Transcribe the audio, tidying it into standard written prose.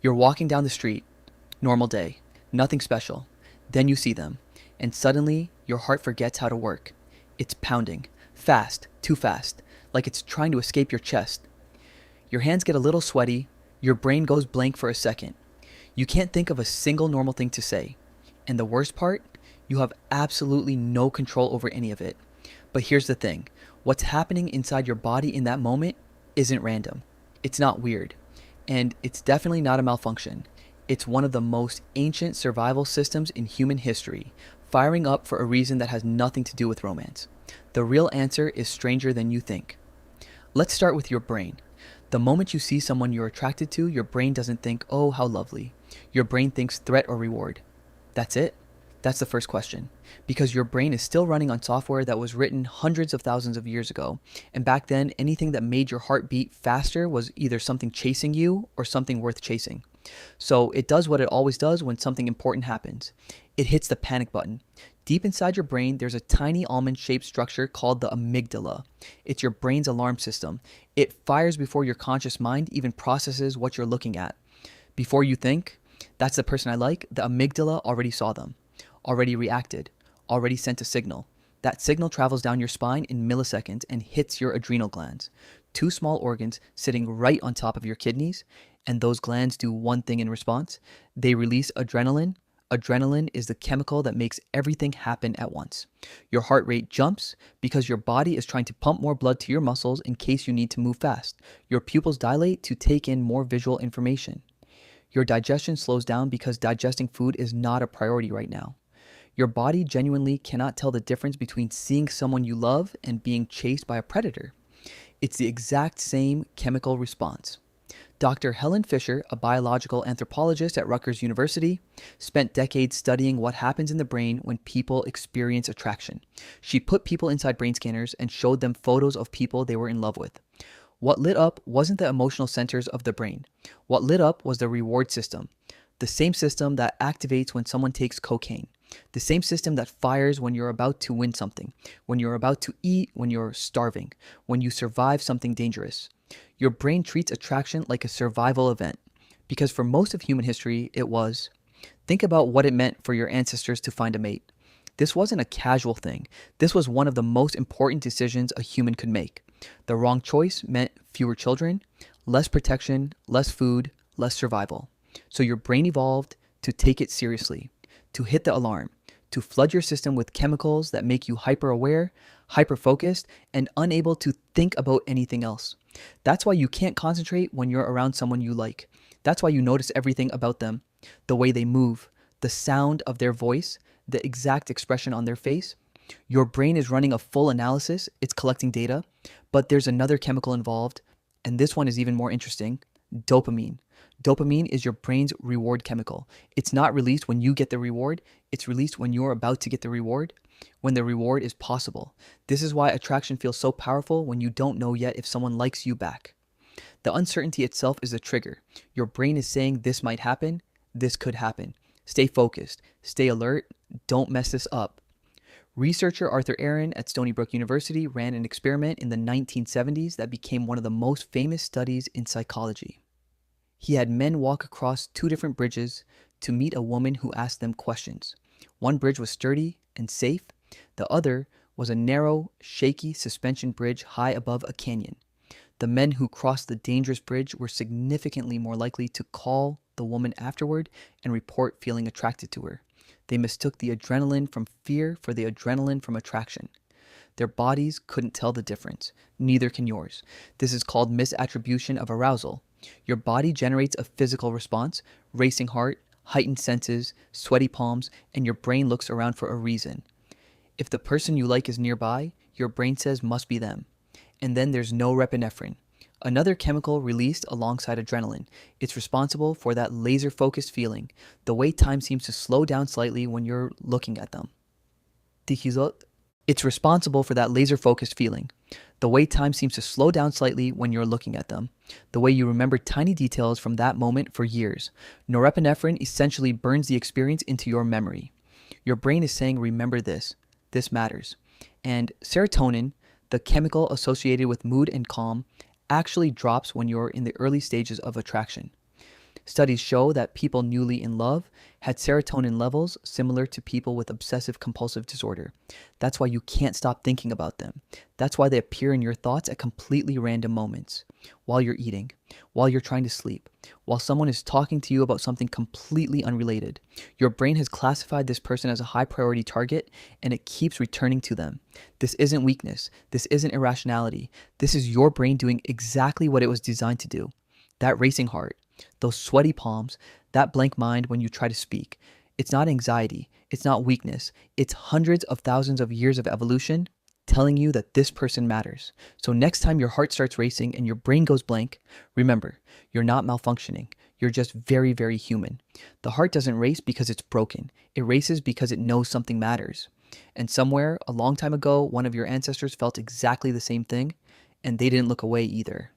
You're walking down the street, normal day, nothing special. Then you see them, and suddenly your heart forgets how to work. It's pounding, fast, too fast, like it's trying to escape your chest. Your hands get a little sweaty, your brain goes blank for a second. You can't think of a single normal thing to say. And the worst part, you have absolutely no control over any of it. But here's the thing, what's happening inside your body in that moment isn't random. It's not weird. And it's definitely not a malfunction. It's one of the most ancient survival systems in human history, firing up for a reason that has nothing to do with romance. The real answer is stranger than you think. Let's start with your brain. The moment you see someone you're attracted to, your brain doesn't think, oh, how lovely. Your brain thinks threat or reward. That's it. That's the first question. Because your brain is still running on software that was written hundreds of thousands of years ago. And back then, anything that made your heart beat faster was either something chasing you or something worth chasing. So it does what it always does when something important happens. It hits the panic button. Deep inside your brain, there's a tiny almond-shaped structure called the amygdala. It's your brain's alarm system. It fires before your conscious mind even processes what you're looking at. Before you think, that's the person I like, the amygdala already saw them, already reacted, already sent a signal. That signal travels down your spine in milliseconds and hits your adrenal glands, two small organs sitting right on top of your kidneys, and those glands do one thing in response. They release adrenaline. Adrenaline is the chemical that makes everything happen at once. Your heart rate jumps because your body is trying to pump more blood to your muscles in case you need to move fast. Your pupils dilate to take in more visual information. Your digestion slows down because digesting food is not a priority right now. Your body genuinely cannot tell the difference between seeing someone you love and being chased by a predator. It's the exact same chemical response. Dr. Helen Fisher, a biological anthropologist at Rutgers University, spent decades studying what happens in the brain when people experience attraction. She put people inside brain scanners and showed them photos of people they were in love with. What lit up wasn't the emotional centers of the brain. What lit up was the reward system, the same system that activates when someone takes cocaine, the same system that fires when you're about to win something, when you're about to eat, when you're starving, when you survive something dangerous. Your brain treats attraction like a survival event, because for most of human history, it was. Think about what it meant for your ancestors to find a mate. This wasn't a casual thing. This was one of the most important decisions a human could make. The wrong choice meant fewer children, less protection, less food, less survival. So your brain evolved to take it seriously, to hit the alarm, to flood your system with chemicals that make you hyper-aware, hyper-focused, and unable to think about anything else. That's why you can't concentrate when you're around someone you like. That's why you notice everything about them, the way they move, the sound of their voice, the exact expression on their face. Your brain is running a full analysis, it's collecting data, but there's another chemical involved, and this one is even more interesting, dopamine. Dopamine is your brain's reward chemical. It's not released when you get the reward, it's released when you're about to get the reward, when the reward is possible. This is why attraction feels so powerful when you don't know yet if someone likes you back. The uncertainty itself is the trigger. Your brain is saying this might happen, this could happen. Stay focused, stay alert, don't mess this up. Researcher Arthur Aaron at Stony Brook University ran an experiment in the 1970s that became one of the most famous studies in psychology. He had men walk across two different bridges to meet a woman who asked them questions. One bridge was sturdy and safe. The other was a narrow, shaky suspension bridge high above a canyon. The men who crossed the dangerous bridge were significantly more likely to call the woman afterward and report feeling attracted to her. They mistook the adrenaline from fear for the adrenaline from attraction. Their bodies couldn't tell the difference. Neither can yours. This is called misattribution of arousal. Your body generates a physical response, racing heart, heightened senses, sweaty palms, and your brain looks around for a reason. If the person you like is nearby, your brain says must be them. And then there's norepinephrine, another chemical released alongside adrenaline. It's responsible for that laser-focused feeling, the way time seems to slow down slightly when you're looking at them. It's responsible for that laser-focused feeling, the way time seems to slow down slightly when you're looking at them, the way you remember tiny details from that moment for years. Norepinephrine essentially burns the experience into your memory. Your brain is saying, remember this. This matters. And serotonin, the chemical associated with mood and calm, actually drops when you're in the early stages of attraction. Studies show that people newly in love had serotonin levels similar to people with obsessive compulsive disorder. That's why you can't stop thinking about them. That's why they appear in your thoughts at completely random moments. While you're eating, while you're trying to sleep, while someone is talking to you about something completely unrelated. Your brain has classified this person as a high priority target and it keeps returning to them. This isn't weakness. This isn't irrationality. This is your brain doing exactly what it was designed to do. That racing heart, those sweaty palms, that blank mind when you try to speak. It's not anxiety. It's not weakness. It's hundreds of thousands of years of evolution telling you that this person matters. So next time your heart starts racing and your brain goes blank, remember, you're not malfunctioning. You're just very, very human. The heart doesn't race because it's broken. It races because it knows something matters. And somewhere, a long time ago, one of your ancestors felt exactly the same thing, and they didn't look away either.